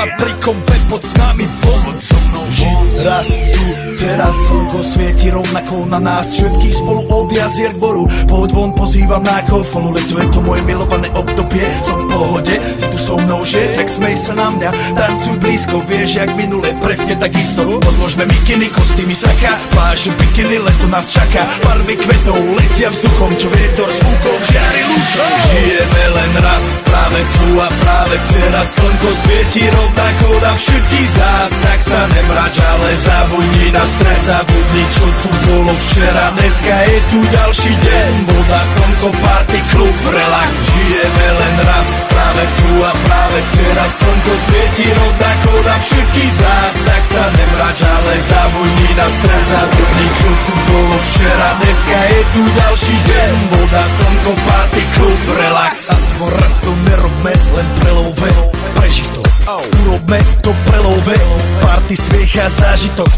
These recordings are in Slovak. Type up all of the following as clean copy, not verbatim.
Patrikom P pod s nami von. Raz tu, teraz slnko svieti rovnako na nás všetkých spolu od jazier k boru. Pohoď von, pozývam na kofolu, leto je to moje milované obdobie. Som v pohode, si tu so mnou, že? Tak smej sa na mňa, tancuj blízko, vieš jak minule, presne takisto. Podložme mikiny, kostýmy saka, pláže bikiny, leto nás čaká. Barvy kvetov letia vzduchom, čo vietor s úkom žiari lúčom. Žijeme len raz, práve tu a práve teraz slnko svieti rovnako na všetkých z nás. Tak sa nemrač, ale zabudni na stres, zabudni čo tu bolo včera. Dneska je tu ďalší deň, voda, slnko, party, klub, relax. Žijeme len raz, práve tu a práve teraz slnko svieti rovnako na všetkých z nás. Tak sa nemrač, ale zabudni na stres, zabudni čo tu bolo včera. Dneska je tu ďalší deň, voda, slnko, party, klub, relax. Aspoň raz to nerobme, len prelove, prežitok. Urobme to prelove, party, smiech a zážitok.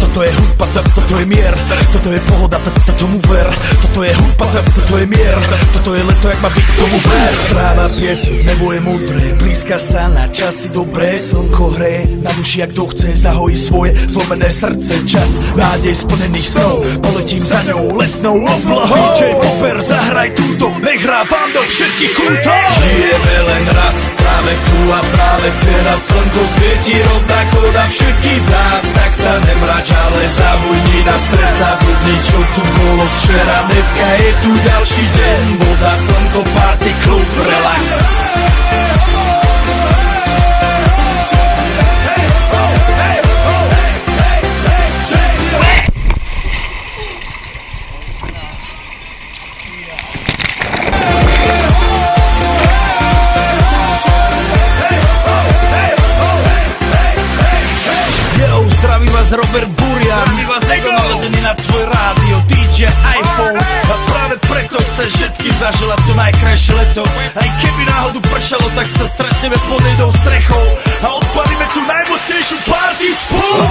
Toto je hudba, toto je mier, toto je pohoda, tomu ver. Toto je hudba, toto je mier, toto je leto, jak má byť, tomu ver. Tráva, piesok, nebo je mudré, blízka sa na časy dobré. Slnko hreje na duši, jak to chce, zahojí svoje zlomené srdce. Čas nádej splnených snov, poletím za ňou letnou oblohou. DJ Popper, zahraj túto, nech hrá vám do všetkých kútov. Žijeme len raz, práve tu a práve teraz slnko svieti rovnako na všetkých z nás. Tak sa nemrač, ale zabudni na stres, zabudni čo tu bolo včera. Dneska je tu ďalší deň, voda, slnko, party, klub, relax. Robert Burian, zdraví vás Ego, naladený na tvoj rádio, DJ iPhone. A práve preto chcem všetky zaželať to najkrajšie leto. Aj keby náhodu pršalo, tak sa stretneme pod jednou strechou a odpalíme tú najmocnejšiu party spolu.